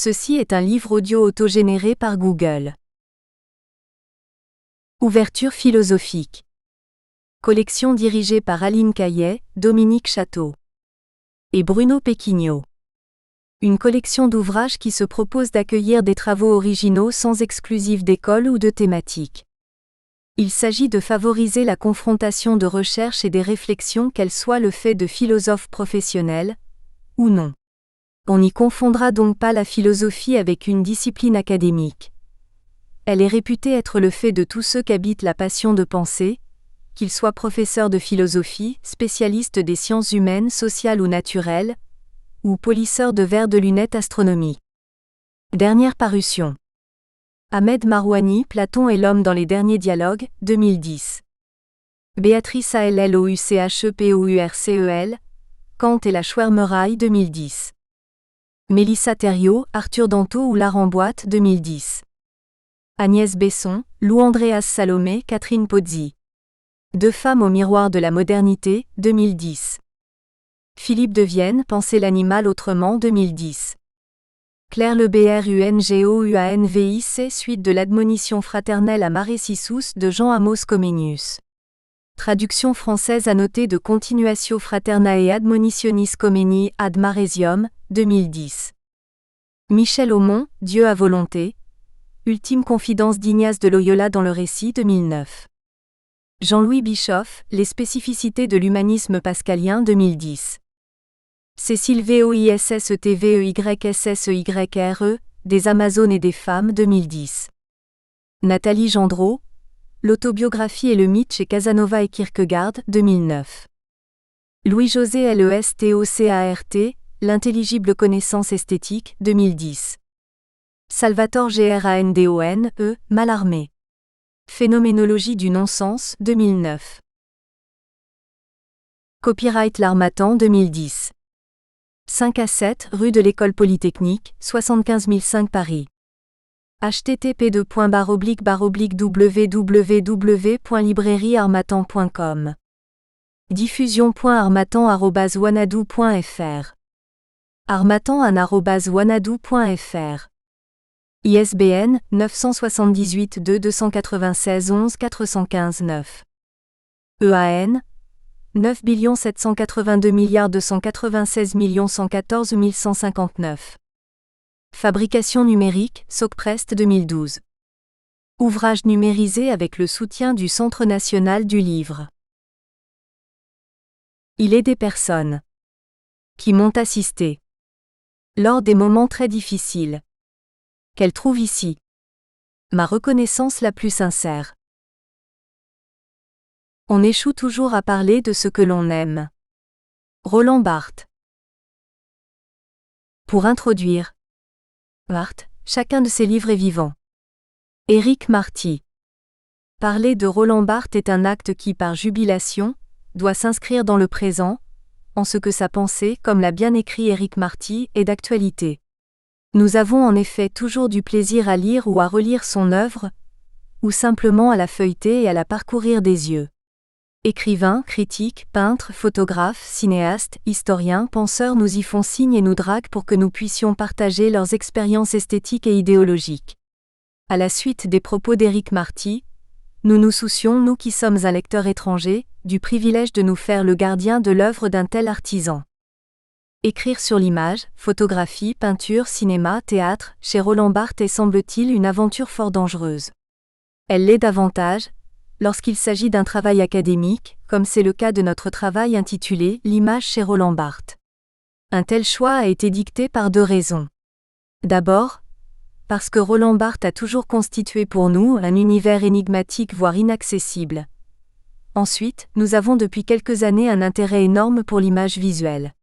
Ceci est un livre audio autogénéré par Google. Ouverture philosophique. Collection dirigée par Aline Caillet, Dominique Château et Bruno Péquignot. Une collection d'ouvrages qui se propose d'accueillir des travaux originaux sans exclusif d'école ou de thématique. Il s'agit de favoriser la confrontation de recherches et des réflexions, qu'elles soient le fait de philosophes professionnels ou non. On n'y confondra donc pas la philosophie avec une discipline académique. Elle est réputée être le fait de tous ceux qu'habite la passion de penser, qu'ils soient professeurs de philosophie, spécialistes des sciences humaines, sociales ou naturelles, ou polisseurs de verres de lunettes astronomiques. Dernière parution. Ahmed Marouani, Platon et l'homme dans les derniers dialogues, 2010. Béatrice Alloucheppourcel, Kant et la Schwärmerei, 2010. Mélissa Thériault, Arthur Danto ou L'art en boîte, 2010. Agnès Besson, Lou Andréas Salomé, Catherine Pozzi. Deux femmes au miroir de la modernité, 2010. Philippe de Vienne, Penser l'animal autrement, 2010. Claire Le Brungouanvic, suite de l'admonition fraternelle à Mare Sissus de Jean Amos Comenius. Traduction française annotée de Continuatio Fraternae Admonitionis Comeni ad Maresium, 2010. Michel Aumont, Dieu à volonté. Ultime confidence d'Ignace de Loyola dans le récit, 2009. Jean-Louis Bischoff, Les spécificités de l'humanisme pascalien, 2010. Cécile Voissesteveyre, Des Amazones et des femmes, 2010. Nathalie Gendreau, L'autobiographie et le mythe chez Casanova et Kierkegaard, 2009. Louis-José Lestocart, L'intelligible connaissance esthétique, 2010. Salvatore Grandon, Mallarmé. Phénoménologie du non-sens, 2009. Copyright L'Harmattan, 2010. 5 à 7, rue de l'École Polytechnique, 75 005 Paris. http://www.librairieharmattan.com. Diffusion.harmattan@wanadoo.fr. harmattan@wanadoo.fr. ISBN 978 296 11 415 9. EAN 9 782 296 114 159. Fabrication numérique, Socprest 2012. Ouvrage numérisé avec le soutien du Centre national du livre. Il est des personnes qui m'ont assisté lors des moments très difficiles qu'elles trouvent ici ma reconnaissance la plus sincère. On échoue toujours à parler de ce que l'on aime. Roland Barthes. Pour introduire Barthes, chacun de ses livres est vivant. Éric Marty. Parler de Roland Barthes est un acte qui, par jubilation, doit s'inscrire dans le présent, en ce que sa pensée, comme l'a bien écrit Éric Marty, est d'actualité. Nous avons en effet toujours du plaisir à lire ou à relire son œuvre, ou simplement à la feuilleter et à la parcourir des yeux. Écrivains, critiques, peintres, photographes, cinéastes, historiens, penseurs nous y font signe et nous draguent pour que nous puissions partager leurs expériences esthétiques et idéologiques. À la suite des propos d'Éric Marty, nous nous soucions, nous qui sommes un lecteur étranger, du privilège de nous faire le gardien de l'œuvre d'un tel artisan. Écrire sur l'image, photographie, peinture, cinéma, théâtre, chez Roland Barthes est semble-t-il une aventure fort dangereuse. Elle l'est davantage lorsqu'il s'agit d'un travail académique, comme c'est le cas de notre travail intitulé « L'image chez Roland Barthes ». Un tel choix a été dicté par deux raisons. D'abord, parce que Roland Barthes a toujours constitué pour nous un univers énigmatique voire inaccessible. Ensuite, nous avons depuis quelques années un intérêt énorme pour l'image visuelle.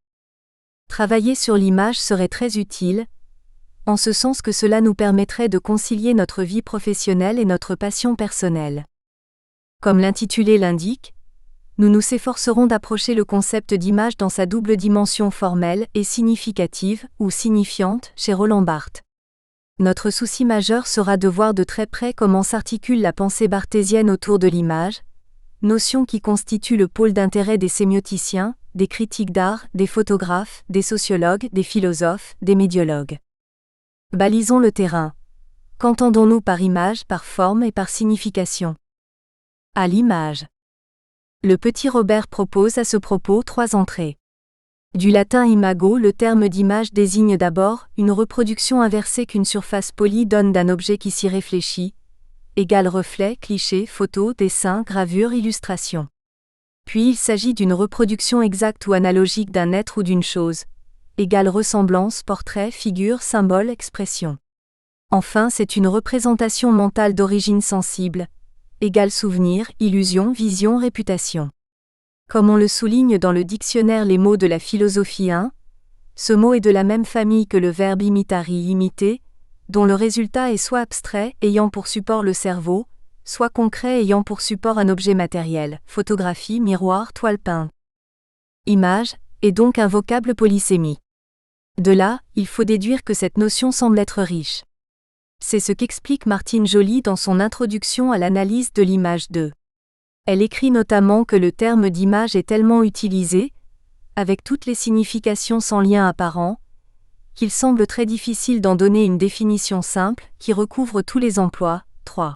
Travailler sur l'image serait très utile, en ce sens que cela nous permettrait de concilier notre vie professionnelle et notre passion personnelle. Comme l'intitulé l'indique, nous nous efforcerons d'approcher le concept d'image dans sa double dimension formelle et significative, ou signifiante, chez Roland Barthes. Notre souci majeur sera de voir de très près comment s'articule la pensée barthésienne autour de l'image, notion qui constitue le pôle d'intérêt des sémioticiens, des critiques d'art, des photographes, des sociologues, des philosophes, des médiologues. Balisons le terrain. Qu'entendons-nous par image, par forme et par signification? À l'image. Le petit Robert propose à ce propos 3 entrées. Du latin imago, le terme d'image désigne d'abord une reproduction inversée qu'une surface polie donne d'un objet qui s'y réfléchit, égale reflet, cliché, photo, dessin, gravure, illustration. Puis il s'agit d'une reproduction exacte ou analogique d'un être ou d'une chose, égale ressemblance, portrait, figure, symbole, expression. Enfin, c'est une représentation mentale d'origine sensible, égale souvenir, illusion, vision, réputation. Comme on le souligne dans le dictionnaire Les mots de la philosophie 1, ce mot est de la même famille que le verbe imitari, imiter, dont le résultat est soit abstrait, ayant pour support le cerveau, soit concret ayant pour support un objet matériel, photographie, miroir, toile peinte. Image est donc un vocable polysémique. De là, il faut déduire que cette notion semble être riche. C'est ce qu'explique Martine Joly dans son introduction à l'analyse de l'image 2. Elle écrit notamment que le terme d'image est tellement utilisé, avec toutes les significations sans lien apparent, qu'il semble très difficile d'en donner une définition simple, qui recouvre tous les emplois. 3.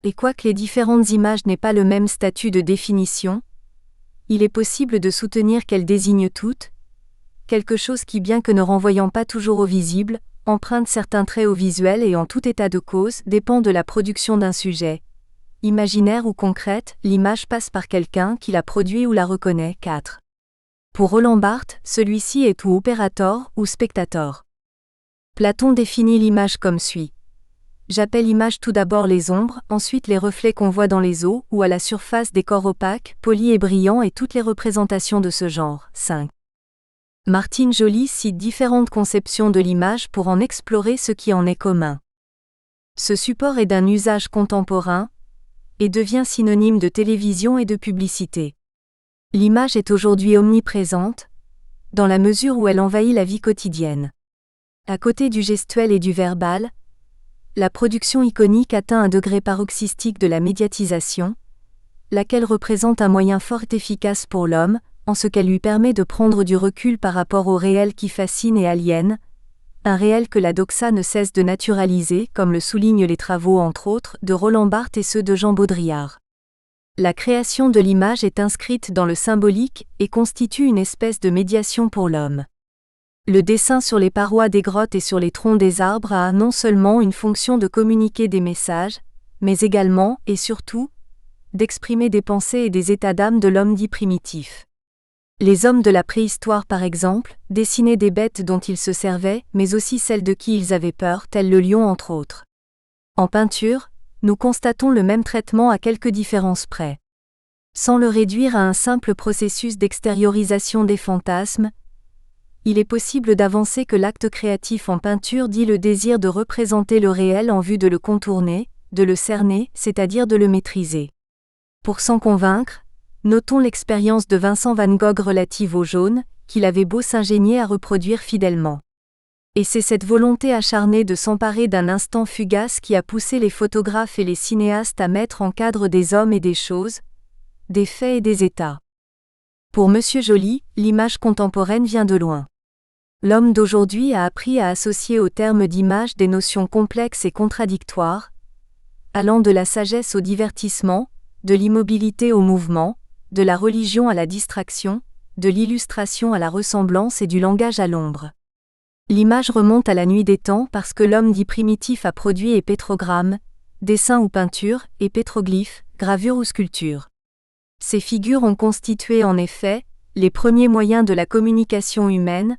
Et quoique les différentes images n'aient pas le même statut de définition, il est possible de soutenir qu'elles désignent toutes quelque chose qui, bien que ne renvoyant pas toujours au visible, emprunte certains traits au visuel et en tout état de cause dépend de la production d'un sujet. Imaginaire ou concrète, l'image passe par quelqu'un qui la produit ou la reconnaît. 4. Pour Roland Barthes, celui-ci est ou opérateur ou spectateur. Platon définit l'image comme suit. J'appelle image tout d'abord les ombres, ensuite les reflets qu'on voit dans les eaux ou à la surface des corps opaques, polis et brillants et toutes les représentations de ce genre. 5. Martine Joly cite différentes conceptions de l'image pour en explorer ce qui en est commun. Ce support est d'un usage contemporain et devient synonyme de télévision et de publicité. L'image est aujourd'hui omniprésente, dans la mesure où elle envahit la vie quotidienne. À côté du gestuel et du verbal, la production iconique atteint un degré paroxystique de la médiatisation, laquelle représente un moyen fort efficace pour l'homme, en ce qu'elle lui permet de prendre du recul par rapport au réel qui fascine et aliène, un réel que la doxa ne cesse de naturaliser, comme le soulignent les travaux entre autres de Roland Barthes et ceux de Jean Baudrillard. La création de l'image est inscrite dans le symbolique et constitue une espèce de médiation pour l'homme. Le dessin sur les parois des grottes et sur les troncs des arbres a non seulement une fonction de communiquer des messages, mais également, et surtout, d'exprimer des pensées et des états d'âme de l'homme dit primitif. Les hommes de la préhistoire par exemple, dessinaient des bêtes dont ils se servaient, mais aussi celles de qui ils avaient peur, tel le lion entre autres. En peinture, nous constatons le même traitement à quelques différences près. Sans le réduire à un simple processus d'extériorisation des fantasmes, il est possible d'avancer que l'acte créatif en peinture dit le désir de représenter le réel en vue de le contourner, de le cerner, c'est-à-dire de le maîtriser. Pour s'en convaincre, notons l'expérience de Vincent van Gogh relative au jaune, qu'il avait beau s'ingénier à reproduire fidèlement. Et c'est cette volonté acharnée de s'emparer d'un instant fugace qui a poussé les photographes et les cinéastes à mettre en cadre des hommes et des choses, des faits et des états. Pour M. Joly, l'image contemporaine vient de loin. L'homme d'aujourd'hui a appris à associer au terme d'image des notions complexes et contradictoires, allant de la sagesse au divertissement, de l'immobilité au mouvement, de la religion à la distraction, de l'illustration à la ressemblance et du langage à l'ombre. L'image remonte à la nuit des temps parce que l'homme dit primitif a produit et pétrogramme, dessin ou peinture, et pétroglyphe, gravure ou sculpture. Ces figures ont constitué en effet les premiers moyens de la communication humaine,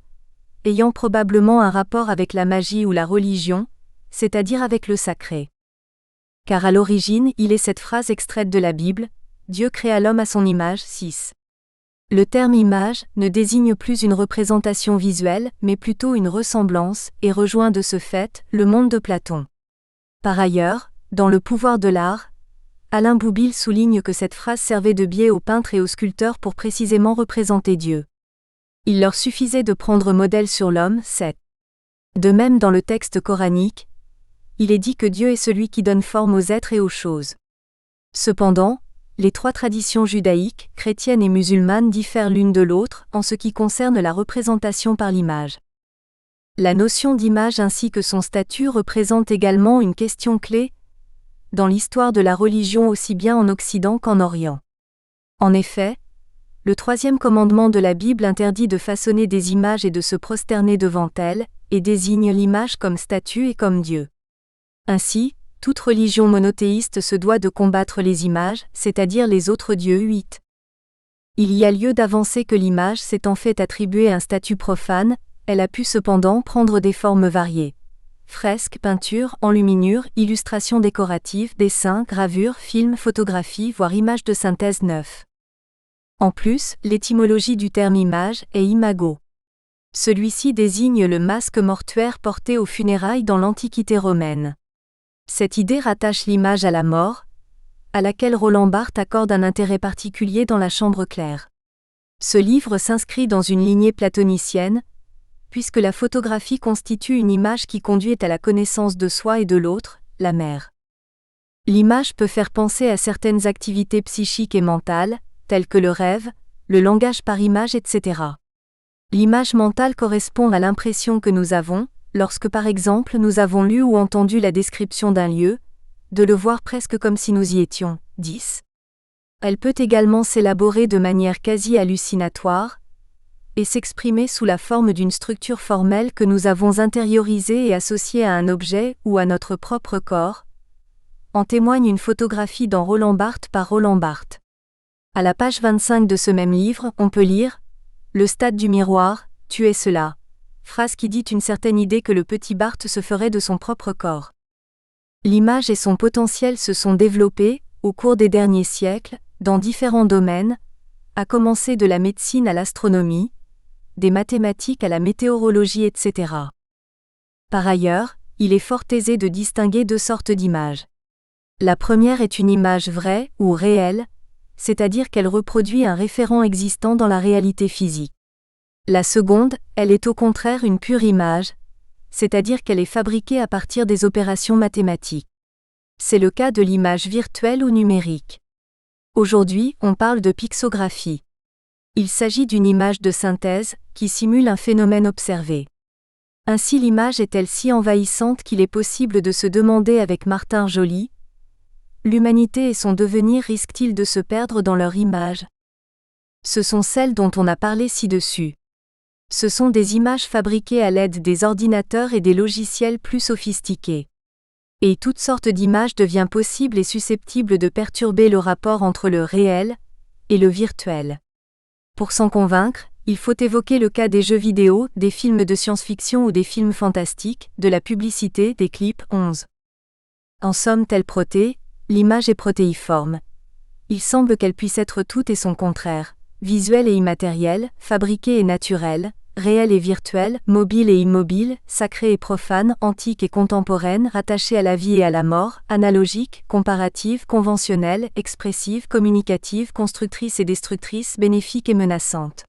ayant probablement un rapport avec la magie ou la religion, c'est-à-dire avec le sacré. Car à l'origine, il est cette phrase extraite de la Bible, Dieu créa l'homme à son image. 6. Le terme image ne désigne plus une représentation visuelle, mais plutôt une ressemblance, et rejoint de ce fait le monde de Platon. Par ailleurs, dans Le pouvoir de l'art, Alain Boublil souligne que cette phrase servait de biais aux peintres et aux sculpteurs pour précisément représenter Dieu. Il leur suffisait de prendre modèle sur l'homme. 7. De même dans le texte coranique, il est dit que Dieu est celui qui donne forme aux êtres et aux choses. Cependant, les 3 traditions judaïques, chrétiennes et musulmanes diffèrent l'une de l'autre en ce qui concerne la représentation par l'image. La notion d'image ainsi que son statut représente également une question clé dans l'histoire de la religion aussi bien en Occident qu'en Orient. En effet, le 3e commandement de la Bible interdit de façonner des images et de se prosterner devant elles, et désigne l'image comme statut et comme Dieu. Ainsi, toute religion monothéiste se doit de combattre les images, c'est-à-dire les autres dieux 8. Il y a lieu d'avancer que l'image s'est en fait attribuée un statut profane, elle a pu cependant prendre des formes variées. Fresques, peintures, enluminures, illustrations décoratives, dessins, gravures, films, photographies, voire images de synthèse 9. En plus, l'étymologie du terme image est imago. Celui-ci désigne le masque mortuaire porté aux funérailles dans l'Antiquité romaine. Cette idée rattache l'image à la mort, à laquelle Roland Barthes accorde un intérêt particulier dans La Chambre claire. Ce livre s'inscrit dans une lignée platonicienne, puisque la photographie constitue une image qui conduit à la connaissance de soi et de l'autre, la mère. L'image peut faire penser à certaines activités psychiques et mentales, telles que le rêve, le langage par image, etc. L'image mentale correspond à l'impression que nous avons, lorsque par exemple nous avons lu ou entendu la description d'un lieu, de le voir presque comme si nous y étions. 10. Elle peut également s'élaborer de manière quasi hallucinatoire, et s'exprimer sous la forme d'une structure formelle que nous avons intériorisée et associée à un objet ou à notre propre corps. En témoigne une photographie dans Roland Barthes par Roland Barthes. À la page 25 de ce même livre, on peut lire « Le stade du miroir, tu es cela », phrase qui dit une certaine idée que le petit Barthes se ferait de son propre corps. L'image et son potentiel se sont développés, au cours des derniers siècles, dans différents domaines, à commencer de la médecine à l'astronomie, des mathématiques à la météorologie, etc. Par ailleurs, il est fort aisé de distinguer deux sortes d'images. La première est une image vraie ou réelle, c'est-à-dire qu'elle reproduit un référent existant dans la réalité physique. La seconde, elle est au contraire une pure image, c'est-à-dire qu'elle est fabriquée à partir des opérations mathématiques. C'est le cas de l'image virtuelle ou numérique. Aujourd'hui, on parle de pixographie. Il s'agit d'une image de synthèse, qui simule un phénomène observé. Ainsi l'image est-elle si envahissante qu'il est possible de se demander avec Martin Joly, l'humanité et son devenir risquent-ils de se perdre dans leur image ? Ce sont celles dont on a parlé ci-dessus. Ce sont des images fabriquées à l'aide des ordinateurs et des logiciels plus sophistiqués. Et toutes sortes d'images deviennent possibles et susceptibles de perturber le rapport entre le réel et le virtuel. Pour s'en convaincre, il faut évoquer le cas des jeux vidéo, des films de science-fiction ou des films fantastiques, de la publicité, des clips. 11. En somme, telle Proté, l'image est protéiforme. Il semble qu'elle puisse être tout et son contraire, visuelle et immatérielle, fabriquée et naturelle, réelle et virtuelle, mobile et immobile, sacrée et profane, antique et contemporaine, rattachée à la vie et à la mort, analogique, comparative, conventionnelle, expressive, communicative, constructrice et destructrice, bénéfique et menaçante.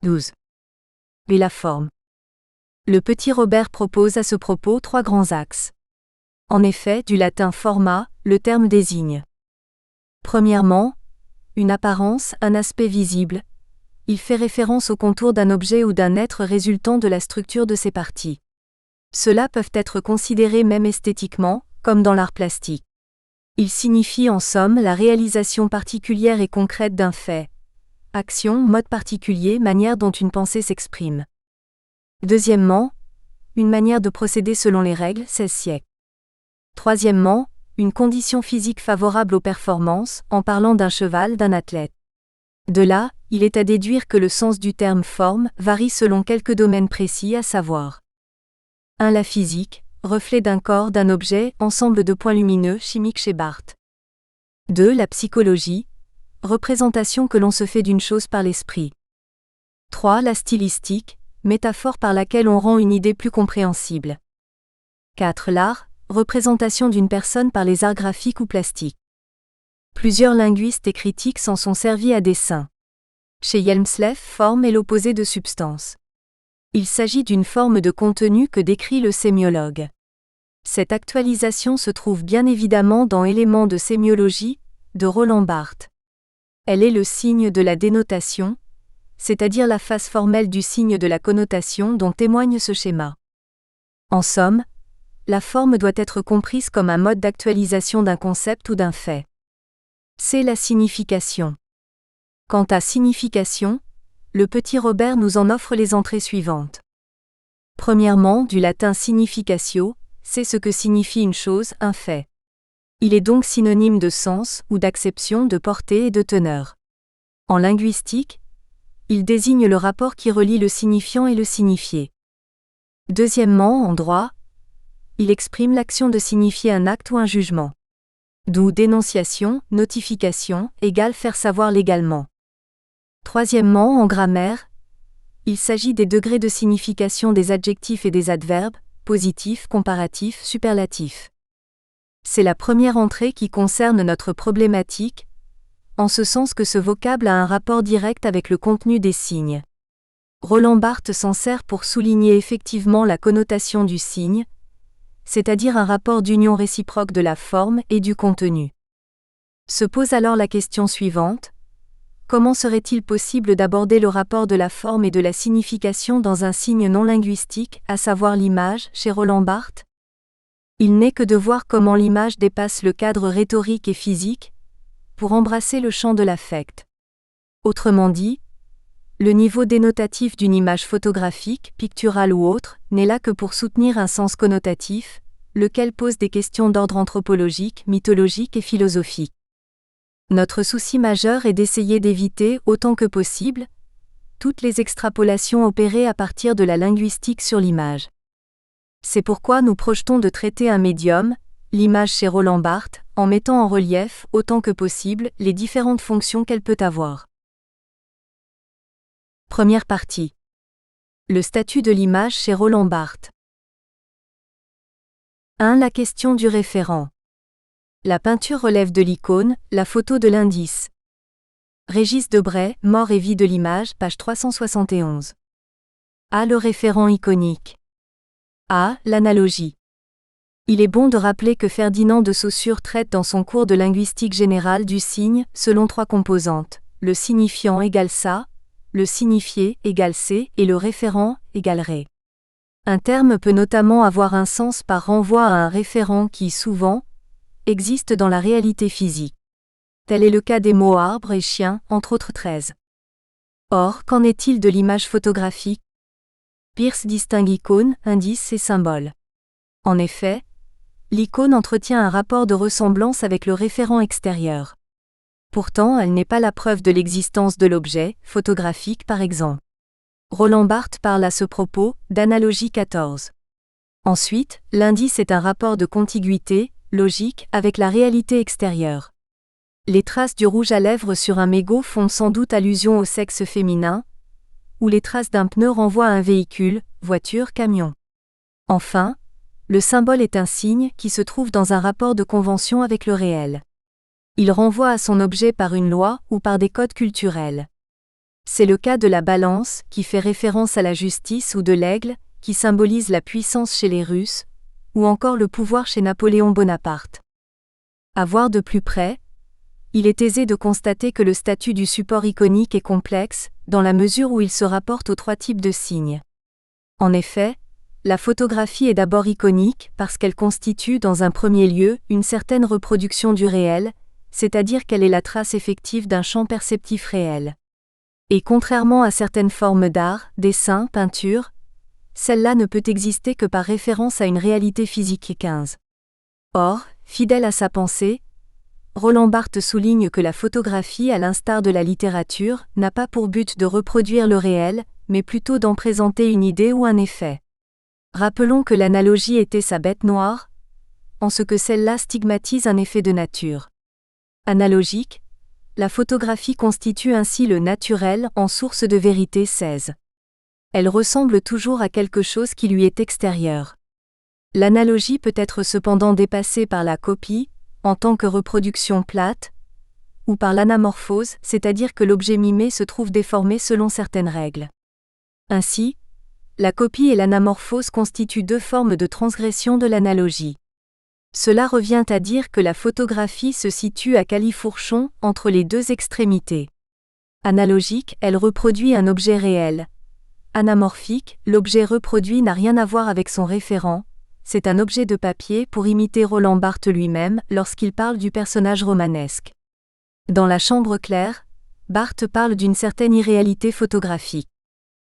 12. Et la forme. Le petit Robert propose à ce propos 3 grands axes. En effet, du latin forma, le terme désigne. Premièrement, une apparence, un aspect visible. Il fait référence au contour d'un objet ou d'un être résultant de la structure de ses parties. Ceux-là peuvent être considérés même esthétiquement, comme dans l'art plastique. Il signifie en somme la réalisation particulière et concrète d'un fait. Action, mode particulier, manière dont une pensée s'exprime. Deuxièmement, une manière de procéder selon les règles, 16 siècles. Troisièmement, une condition physique favorable aux performances, en parlant d'un cheval, d'un athlète. De là, il est à déduire que le sens du terme forme varie selon quelques domaines précis, à savoir 1. La physique, reflet d'un corps, d'un objet, ensemble de points lumineux, chimiques chez Barthes. 2. La psychologie, représentation que l'on se fait d'une chose par l'esprit. 3. La stylistique, métaphore par laquelle on rend une idée plus compréhensible. 4. L'art, représentation d'une personne par les arts graphiques ou plastiques. Plusieurs linguistes et critiques s'en sont servis à dessein. Chez Hjelmslev, forme est l'opposé de substance. Il s'agit d'une forme de contenu que décrit le sémiologue. Cette actualisation se trouve bien évidemment dans Éléments de sémiologie, de Roland Barthes. Elle est le signe de la dénotation, c'est-à-dire la phase formelle du signe de la connotation dont témoigne ce schéma. En somme, la forme doit être comprise comme un mode d'actualisation d'un concept ou d'un fait. C'est la signification. Quant à signification, le petit Robert nous en offre les entrées suivantes. Premièrement, du latin significatio, c'est ce que signifie une chose, un fait. Il est donc synonyme de sens ou d'acception, de portée et de teneur. En linguistique, il désigne le rapport qui relie le signifiant et le signifié. Deuxièmement, en droit, il exprime l'action de signifier un acte ou un jugement. D'où dénonciation, notification, égale faire savoir légalement. Troisièmement, en grammaire, il s'agit des degrés de signification des adjectifs et des adverbes, positifs, comparatifs, superlatifs. C'est la première entrée qui concerne notre problématique, en ce sens que ce vocable a un rapport direct avec le contenu des signes. Roland Barthes s'en sert pour souligner effectivement la connotation du signe, c'est-à-dire un rapport d'union réciproque de la forme et du contenu. Se pose alors la question suivante: comment serait-il possible d'aborder le rapport de la forme et de la signification dans un signe non linguistique, à savoir l'image, chez Roland Barthes? Il n'est que de voir comment l'image dépasse le cadre rhétorique et physique, pour embrasser le champ de l'affect. Autrement dit, le niveau dénotatif d'une image photographique, picturale ou autre, n'est là que pour soutenir un sens connotatif, lequel pose des questions d'ordre anthropologique, mythologique et philosophique. Notre souci majeur est d'essayer d'éviter, autant que possible, toutes les extrapolations opérées à partir de la linguistique sur l'image. C'est pourquoi nous projetons de traiter un médium, l'image chez Roland Barthes, en mettant en relief, autant que possible, les différentes fonctions qu'elle peut avoir. Première partie. Le statut de l'image chez Roland Barthes. 1. La question du référent. La peinture relève de l'icône, la photo de l'indice. Régis Debray, Mort et vie de l'image, page 371. A. Le référent iconique. A. L'analogie. Il est bon de rappeler que Ferdinand de Saussure traite dans son cours de linguistique générale du signe, selon 3 composantes: le signifiant égale ça, le signifié égale c'est et le référent égale ré. Un terme peut notamment avoir un sens par renvoi à un référent qui, souvent, existe dans la réalité physique. Tel est le cas des mots arbre et chien, entre autres 13. Or, qu'en est-il de l'image photographique? Peirce distingue icône, indice et symbole. En effet, l'icône entretient un rapport de ressemblance avec le référent extérieur. Pourtant, elle n'est pas la preuve de l'existence de l'objet, photographique par exemple. Roland Barthes parle à ce propos, d'analogie 14. Ensuite, l'indice est un rapport de contiguïté, logique, avec la réalité extérieure. Les traces du rouge à lèvres sur un mégot font sans doute allusion au sexe féminin, ou les traces d'un pneu renvoient à un véhicule, voiture, camion. Enfin, le symbole est un signe qui se trouve dans un rapport de convention avec le réel. Il renvoie à son objet par une loi ou par des codes culturels. C'est le cas de la balance, qui fait référence à la justice, ou de l'aigle, qui symbolise la puissance chez les Russes, ou encore le pouvoir chez Napoléon Bonaparte. À voir de plus près, il est aisé de constater que le statut du support iconique est complexe, dans la mesure où il se rapporte aux 3 types de signes. En effet, la photographie est d'abord iconique parce qu'elle constitue dans un premier lieu une certaine reproduction du réel, c'est-à-dire qu'elle est la trace effective d'un champ perceptif réel. Et contrairement à certaines formes d'art, dessin, peinture, celle-là ne peut exister que par référence à une réalité physique 15. Or, fidèle à sa pensée, Roland Barthes souligne que la photographie, à l'instar de la littérature, n'a pas pour but de reproduire le réel, mais plutôt d'en présenter une idée ou un effet. Rappelons que l'analogie était sa bête noire, en ce que celle-là stigmatise un effet de nature. Analogique, la photographie constitue ainsi le naturel en source de vérité 16. Elle ressemble toujours à quelque chose qui lui est extérieur. L'analogie peut être cependant dépassée par la copie, en tant que reproduction plate, ou par l'anamorphose, c'est-à-dire que l'objet mimé se trouve déformé selon certaines règles. Ainsi, la copie et l'anamorphose constituent 2 formes de transgression de l'analogie. Cela revient à dire que la photographie se situe à califourchon entre les 2 extrémités. Analogique, elle reproduit un objet réel, anamorphique, l'objet reproduit n'a rien à voir avec son référent, c'est un objet de papier pour imiter Roland Barthes lui-même lorsqu'il parle du personnage romanesque. Dans La Chambre claire, Barthes parle d'une certaine irréalité photographique.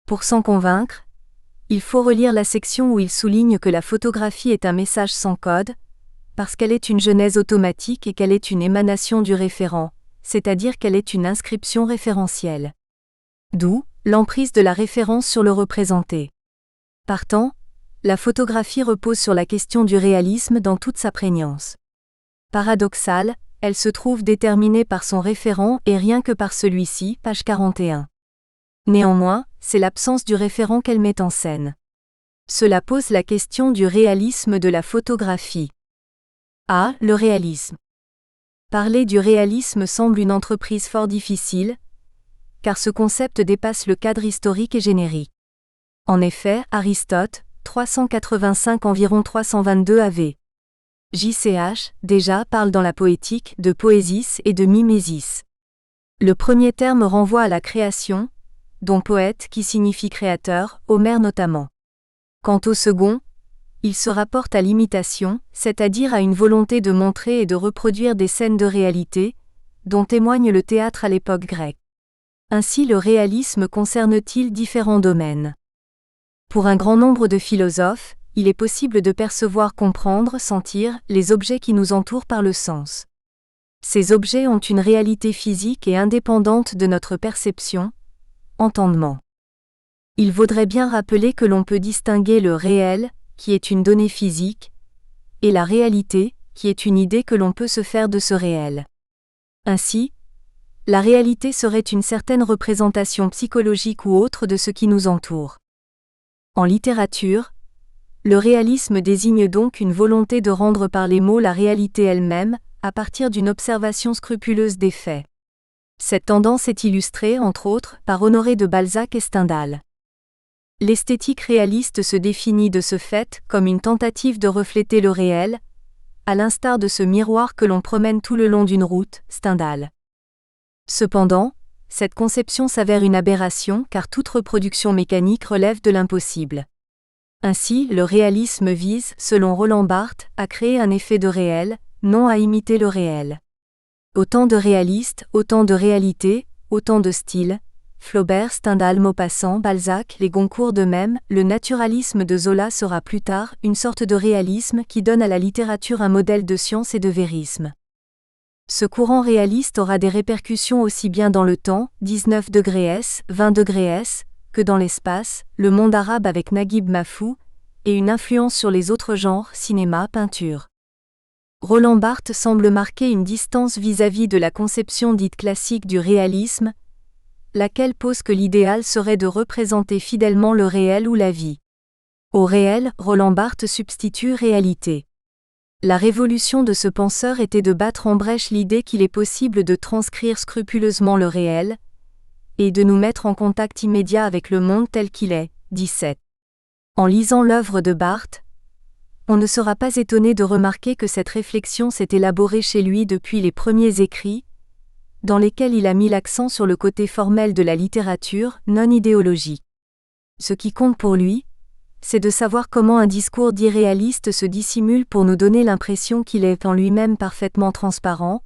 Pour s'en convaincre, il faut relire la section où il souligne que la photographie est un message sans code, parce qu'elle est une genèse automatique et qu'elle est une émanation du référent, c'est-à-dire qu'elle est une inscription référentielle. D'où l'emprise de la référence sur le représenté. Partant, la photographie repose sur la question du réalisme dans toute sa prégnance. Paradoxale, elle se trouve déterminée par son référent et rien que par celui-ci, page 41. Néanmoins, c'est l'absence du référent qu'elle met en scène. Cela pose la question du réalisme de la photographie. A. Le réalisme. Parler du réalisme semble une entreprise fort difficile, car ce concept dépasse le cadre historique et générique. En effet, Aristote, 385 environ 322 AV. JCH, déjà, parle dans la poétique de poésis et de mimésis. Le premier terme renvoie à la création, dont poète qui signifie créateur, Homère notamment. Quant au second, il se rapporte à l'imitation, c'est-à-dire à une volonté de montrer et de reproduire des scènes de réalité, dont témoigne le théâtre à l'époque grecque. Ainsi le réalisme concerne-t-il différents domaines. Pour un grand nombre de philosophes, il est possible de percevoir, comprendre, sentir les objets qui nous entourent par le sens. Ces objets ont une réalité physique et indépendante de notre perception, entendement. Il vaudrait bien rappeler que l'on peut distinguer le réel, qui est une donnée physique, et la réalité, qui est une idée que l'on peut se faire de ce réel. Ainsi, la réalité serait une certaine représentation psychologique ou autre de ce qui nous entoure. En littérature, le réalisme désigne donc une volonté de rendre par les mots la réalité elle-même, à partir d'une observation scrupuleuse des faits. Cette tendance est illustrée, entre autres, par Honoré de Balzac et Stendhal. L'esthétique réaliste se définit de ce fait comme une tentative de refléter le réel, à l'instar de ce miroir que l'on promène tout le long d'une route, Stendhal. Cependant, cette conception s'avère une aberration car toute reproduction mécanique relève de l'impossible. Ainsi, le réalisme vise, selon Roland Barthes, à créer un effet de réel, non à imiter le réel. Autant de réalistes, autant de réalité, autant de styles. Flaubert, Stendhal, Maupassant, Balzac, les Goncourt de même, le naturalisme de Zola sera plus tard une sorte de réalisme qui donne à la littérature un modèle de science et de vérisme. Ce courant réaliste aura des répercussions aussi bien dans le temps, 19 degrés S, 20 degrés S, que dans l'espace, le monde arabe avec Naguib Mahfouz, et une influence sur les autres genres, cinéma, peinture. Roland Barthes semble marquer une distance vis-à-vis de la conception dite classique du réalisme, laquelle pose que l'idéal serait de représenter fidèlement le réel ou la vie. Au réel, Roland Barthes substitue réalité. La révolution de ce penseur était de battre en brèche l'idée qu'il est possible de transcrire scrupuleusement le réel, et de nous mettre en contact immédiat avec le monde tel qu'il est. 17. En lisant l'œuvre de Barthes, on ne sera pas étonné de remarquer que cette réflexion s'est élaborée chez lui depuis les premiers écrits, dans lesquels il a mis l'accent sur le côté formel de la littérature, non idéologique. Ce qui compte pour lui, c'est de savoir comment un discours dit réaliste se dissimule pour nous donner l'impression qu'il est en lui-même parfaitement transparent,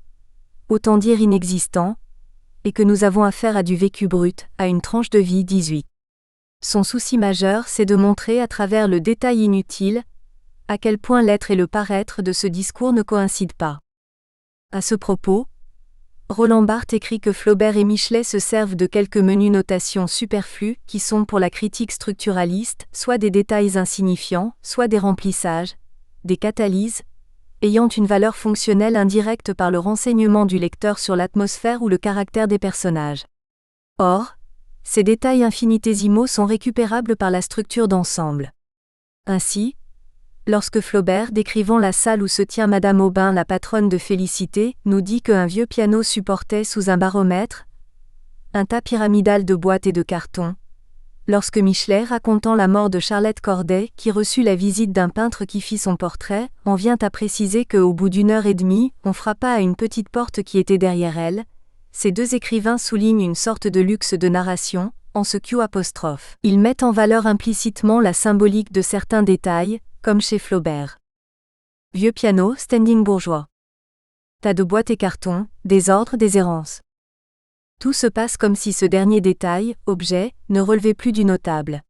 autant dire inexistant, et que nous avons affaire à du vécu brut, à une tranche de vie 18. Son souci majeur, c'est de montrer à travers le détail inutile, à quel point l'être et le paraître de ce discours ne coïncident pas. À ce propos, Roland Barthes écrit que Flaubert et Michelet se servent de quelques menues notations superflues qui sont pour la critique structuraliste soit des détails insignifiants, soit des remplissages, des catalyses, ayant une valeur fonctionnelle indirecte par le renseignement du lecteur sur l'atmosphère ou le caractère des personnages. Or, ces détails infinitésimaux sont récupérables par la structure d'ensemble. Ainsi, lorsque Flaubert, décrivant la salle où se tient Madame Aubin, la patronne de Félicité, nous dit qu'un vieux piano supportait sous un baromètre un tas pyramidal de boîtes et de cartons, lorsque Michelet, racontant la mort de Charlotte Corday, qui reçut la visite d'un peintre qui fit son portrait, en vient à préciser qu'au bout d'une heure et demie, on frappa à une petite porte qui était derrière elle, ces deux écrivains soulignent une sorte de luxe de narration, en ce Q'. Ils mettent en valeur implicitement la symbolique de certains détails, comme chez Flaubert. Vieux piano, standing bourgeois. Tas de boîtes et cartons, désordre, déshérence. Tout se passe comme si ce dernier détail, objet, ne relevait plus du notable.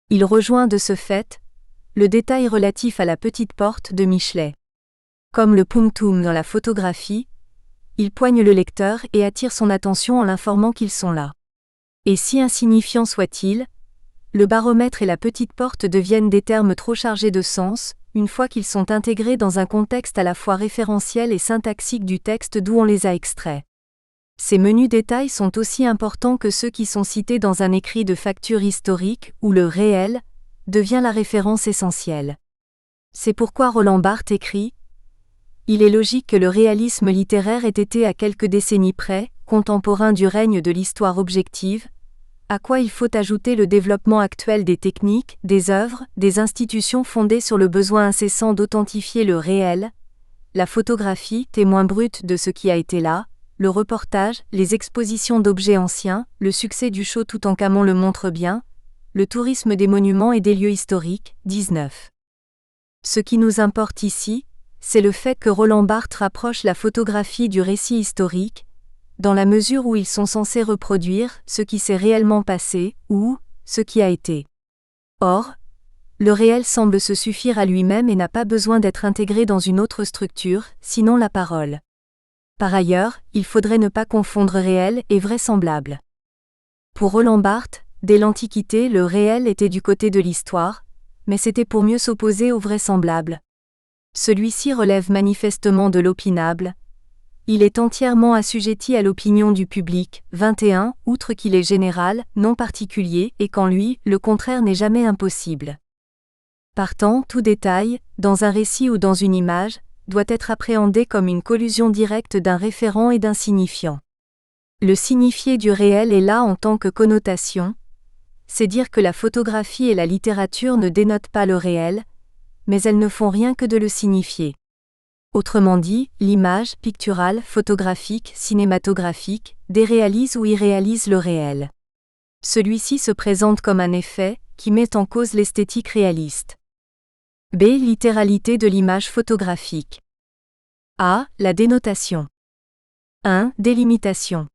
Il rejoint de ce fait le détail relatif à la petite porte de Michelet. Comme le punctum dans la photographie, il poigne le lecteur et attire son attention en l'informant qu'ils sont là. Et si insignifiants soient-ils, le baromètre et la petite porte deviennent des termes trop chargés de sens, une fois qu'ils sont intégrés dans un contexte à la fois référentiel et syntaxique du texte d'où on les a extraits. Ces menus détails sont aussi importants que ceux qui sont cités dans un écrit de facture historique, où le réel devient la référence essentielle. C'est pourquoi Roland Barthes écrit « Il est logique que le réalisme littéraire ait été à quelques décennies près, contemporain du règne de l'histoire objective, à quoi il faut ajouter le développement actuel des techniques, des œuvres, des institutions fondées sur le besoin incessant d'authentifier le réel, la photographie, témoin brut de ce qui a été là, le reportage, les expositions d'objets anciens, le succès du show Toutankhamon le montre bien, le tourisme des monuments et des lieux historiques, 19. Ce qui nous importe ici, c'est le fait que Roland Barthes rapproche la photographie du récit historique, dans la mesure où ils sont censés reproduire ce qui s'est réellement passé, ou ce qui a été. Or, le réel semble se suffire à lui-même et n'a pas besoin d'être intégré dans une autre structure, sinon la parole. Par ailleurs, il faudrait ne pas confondre réel et vraisemblable. Pour Roland Barthes, dès l'Antiquité, le réel était du côté de l'histoire, mais c'était pour mieux s'opposer au vraisemblable. Celui-ci relève manifestement de l'opinable. Il est entièrement assujetti à l'opinion du public, 21, outre qu'il est général, non particulier, et qu'en lui, le contraire n'est jamais impossible. Partant, tout détail, dans un récit ou dans une image, doit être appréhendé comme une collusion directe d'un référent et d'un signifiant. Le signifié du réel est là en tant que connotation, c'est dire que la photographie et la littérature ne dénotent pas le réel, mais elles ne font rien que de le signifier. Autrement dit, l'image, picturale, photographique, cinématographique, déréalise ou irréalise le réel. Celui-ci se présente comme un effet, qui met en cause l'esthétique réaliste. B. Littéralité de l'image photographique. A. La dénotation. 1. Délimitation.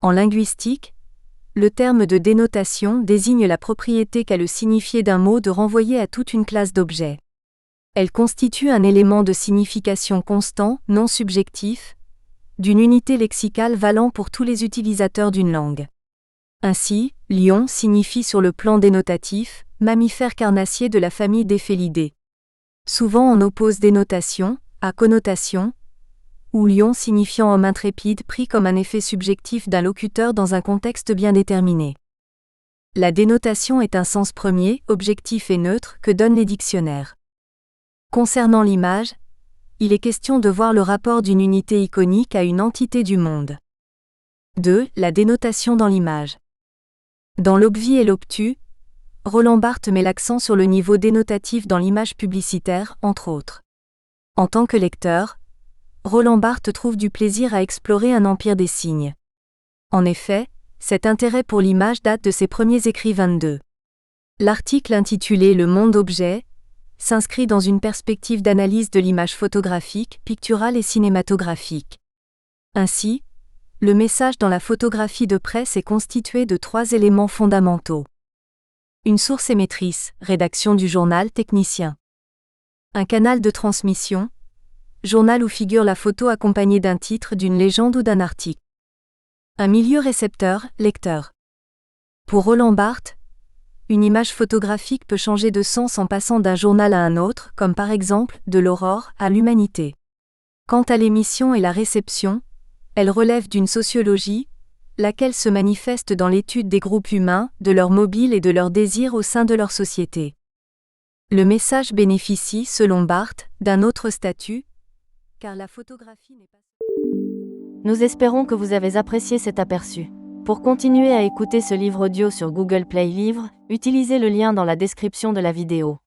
En linguistique, le terme de dénotation désigne la propriété qu'a le signifié d'un mot de renvoyer à toute une classe d'objets. Elle constitue un élément de signification constant, non subjectif, d'une unité lexicale valant pour tous les utilisateurs d'une langue. Ainsi, lion signifie sur le plan dénotatif, mammifère carnassier de la famille des félidés. Souvent on oppose dénotation à connotation, ou lion signifiant homme intrépide pris comme un effet subjectif d'un locuteur dans un contexte bien déterminé. La dénotation est un sens premier, objectif et neutre que donnent les dictionnaires. Concernant l'image, il est question de voir le rapport d'une unité iconique à une entité du monde. 2. La dénotation dans l'image. Dans l'obvi et l'obtus, Roland Barthes met l'accent sur le niveau dénotatif dans l'image publicitaire, entre autres. En tant que lecteur, Roland Barthes trouve du plaisir à explorer un empire des signes. En effet, cet intérêt pour l'image date de ses premiers écrits 22. L'article intitulé Le monde objet s'inscrit dans une perspective d'analyse de l'image photographique, picturale et cinématographique. Ainsi, le message dans la photographie de presse est constitué de 3 éléments fondamentaux. Une source émettrice, rédaction du journal technicien. Un canal de transmission, journal où figure la photo accompagnée d'un titre, d'une légende ou d'un article. Un milieu récepteur, lecteur. Pour Roland Barthes, une image photographique peut changer de sens en passant d'un journal à un autre, comme par exemple, de l'aurore à l'humanité. Quant à l'émission et la réception, elle relève d'une sociologie, laquelle se manifeste dans l'étude des groupes humains, de leurs mobiles et de leurs désirs au sein de leur société. Le message bénéficie, selon Barthes, d'un autre statut, car la photographie n'est pas... Nous espérons que vous avez apprécié cet aperçu. Pour continuer à écouter ce livre audio sur Google Play Livres, utilisez le lien dans la description de la vidéo.